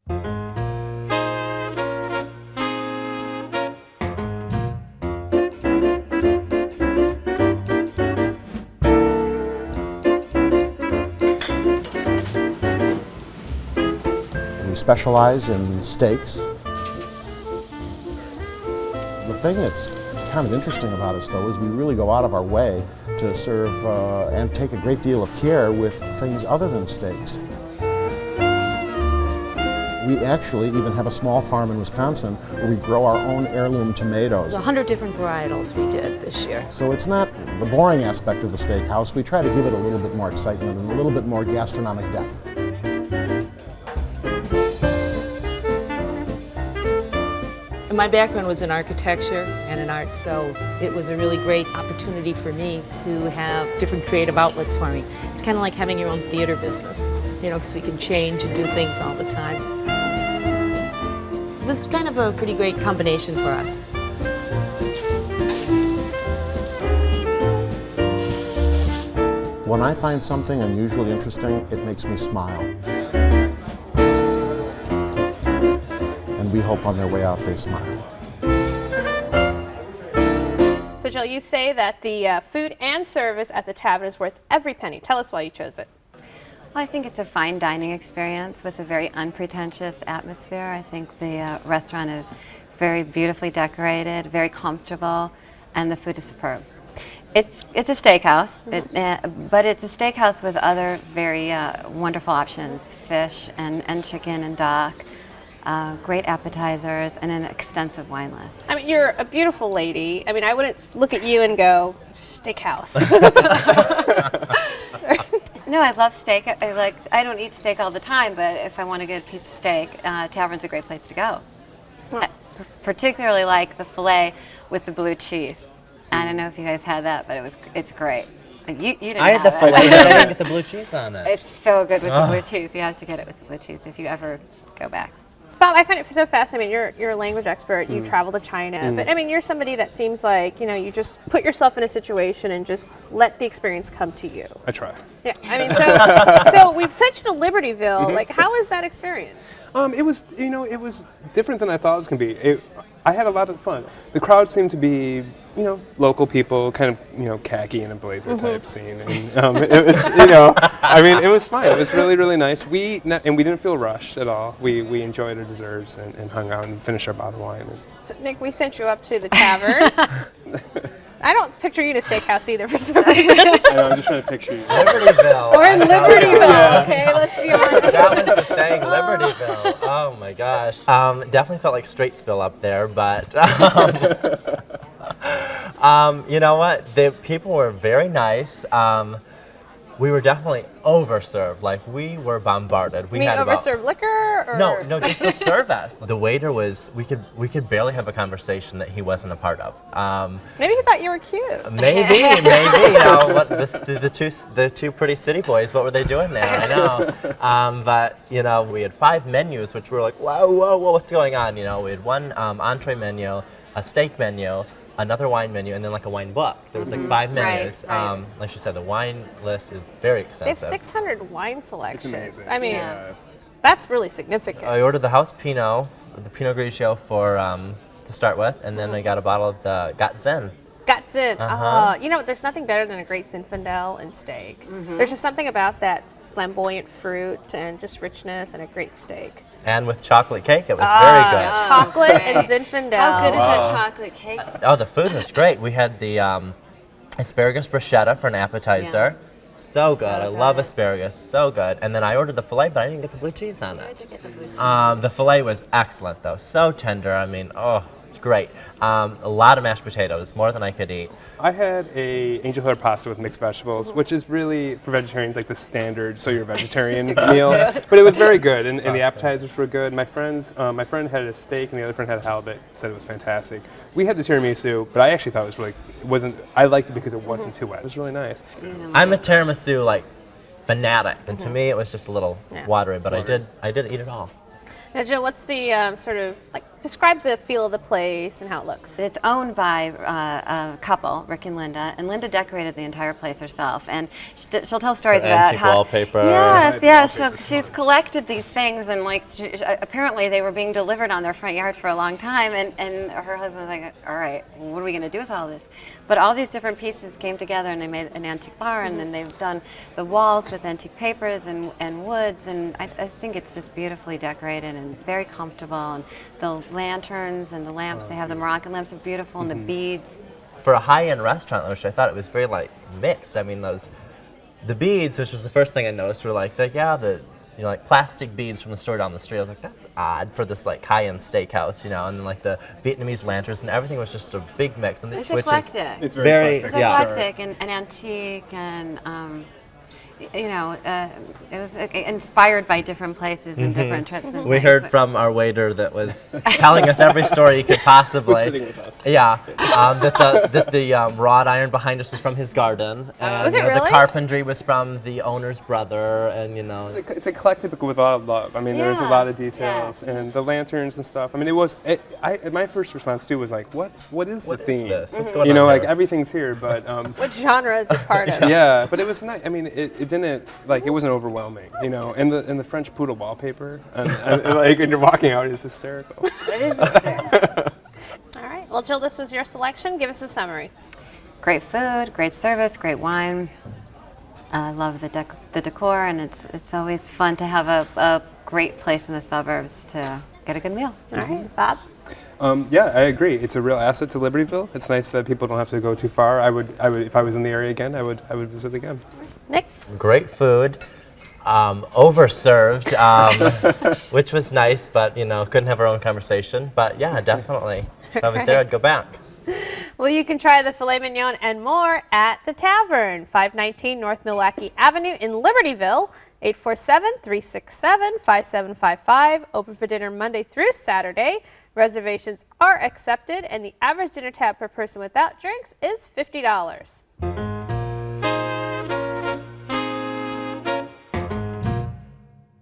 We specialize in steaks. The thing that's kind of interesting about us, though, is we really go out of our way to serve and take a great deal of care with things other than steaks. We actually even have a small farm in Wisconsin where we grow our own heirloom tomatoes. 100 different varietals we did this year. So it's not the boring aspect of the steakhouse. We try to give it a little bit more excitement and a little bit more gastronomic depth. My background was in architecture and in art, so it was a really great opportunity for me to have different creative outlets for me. It's kind of like having your own theater business, you know, because we can change and do things all the time. It was kind of a pretty great combination for us. When I find something unusually interesting, it makes me smile. And we hope on their way out they smile. So Jill, you say that the food and service at the Tavern is worth every penny. Tell us why you chose it. Well, I think it's a fine dining experience with a very unpretentious atmosphere. I think the restaurant is very beautifully decorated, very comfortable, and the food is superb. It's a steakhouse, but it's a steakhouse with other very wonderful options, fish and chicken and duck. Great appetizers, and an extensive wine list. I mean, you're a beautiful lady. I mean, I wouldn't look at you and go, steakhouse. No, I love steak. I don't eat steak all the time, but if I want a good piece of steak, Tavern's a great place to go. I particularly like the filet with the blue cheese. I don't know if you guys had that, but it's great. Like you didn't I had the have filet, it. but I didn't get the blue cheese on it. It's so good with the blue cheese. You have to get it with the blue cheese if you ever go back. Bob, I find it so fascinating. You're a language expert. You travel to China, but I mean, you're somebody that seems like you just put yourself in a situation and just let the experience come to you. I try. Yeah, I mean, so we sent you to Libertyville. Like, how was that experience? It was different than I thought it was going to be. I had a lot of fun. The crowd seemed to be, local people, kind of, khaki in a blazer type scene, and it was, I mean, it was fun. It was really, really nice. We didn't feel rushed at all. We enjoyed our desserts and hung out and finished our bottle of wine. So, Nick, we sent you up to the Tavern. I don't picture you in a steakhouse either for some reason. I know, I'm just trying to picture you. Libertyville. We're in Libertyville, okay? Let's be honest. That was the thing, Libertyville. Oh my gosh. Definitely felt like Straitsville up there, but you know what? The people were very nice. We were definitely overserved. Like, we were bombarded. You mean overserved liquor? Or? No, just the service. The waiter was, we could barely have a conversation that he wasn't a part of. Maybe he thought you were cute. Maybe. What the two pretty city boys? What were they doing there? I know. But we had 5 menus, which were like, whoa, what's going on? We had one entree menu, a steak menu, another wine menu, and then like a wine book. There was like 5 menus. Right. Like you said, the wine list is very extensive. They have 600 wine selections. It's amazing. I mean, that's really significant. I ordered the house Pinot, the Pinot Grigio to start with, and then I got a bottle of the Gatzin. Gatzin. There's nothing better than a great Zinfandel and steak. There's just something about that flamboyant fruit and just richness and a great steak. And with chocolate cake, it was very good. Chocolate and Zinfandel. How good is that chocolate cake? Oh, the food was great. We had the asparagus bruschetta for an appetizer. Yeah. So good. I love asparagus. So good. And then I ordered the filet, but I didn't get the blue cheese on it. Where'd you get the blue cheese? The filet was excellent, though. So tender. I mean, it's great. A lot of mashed potatoes, more than I could eat. I had a angel hair pasta with mixed vegetables, which is really, for vegetarians, like the standard, so you're a vegetarian meal. But it was very good, and the appetizers were good. My friend had a steak, and the other friend had a halibut. Said it was fantastic. We had the tiramisu, but I actually thought it wasn't. I liked it because it wasn't too wet. It was really nice. I'm a tiramisu fanatic, and to me it was just a little watery, but I did eat it all. Now, Jill, what's the sort of, describe the feel of the place and how it looks? It's owned by a couple, Rick and Linda decorated the entire place herself. And she'll tell stories about antique how wallpaper. she's collected these things, and apparently they were being delivered on their front yard for a long time. And her husband was like, "All right, what are we going to do with all this?" But all these different pieces came together, and they made an antique bar, and then they've done the walls with antique papers and woods, and I think it's just beautifully decorated and very comfortable. And the lanterns and the lamps, they have the Moroccan lamps are beautiful, and the beads. For a high-end restaurant, which I thought it was very mixed. I mean, the beads, which was the first thing I noticed, were plastic beads from the store down the street. I was like, that's odd for this high-end steakhouse, and then the Vietnamese lanterns, and everything was just a big mix. And It's eclectic. It's very eclectic. It's eclectic and antique, and it was inspired by different places and different trips. And we things, heard but- from our waiter that was telling us every story he could possibly. Was sitting with us. Yeah, that the wrought iron behind us was from his garden, and Was it the really? carpentry was from the owner's brother, and It's eclectic but with a lot of love. I mean, there's a lot of details, Yeah. and the lanterns and stuff. I mean, my first response too was what is the theme? this? What's going on here? Everything's here, but What genre is this part of? yeah, but it was nice. I mean, it didn't it wasn't overwhelming, and the French poodle wallpaper, and when you're walking out, it's hysterical. It is hysterical. All right. Well, Jill, this was your selection. Give us a summary. Great food, great service, great wine. I love the decor, and it's always fun to have a great place in the suburbs to get a good meal. All right, Bob. Yeah, I agree. It's a real asset to Libertyville. It's nice that people don't have to go too far. I would if I was in the area again, I would visit again. Nick. Great food, overserved, which was nice, but couldn't have our own conversation. But yeah, definitely, if I was there, I'd go back. Well, you can try the filet mignon and more at the Tavern, 519 North Milwaukee Avenue in Libertyville, 847-367-5755. Open for dinner Monday through Saturday. Reservations are accepted, and the average dinner tab per person without drinks is $50.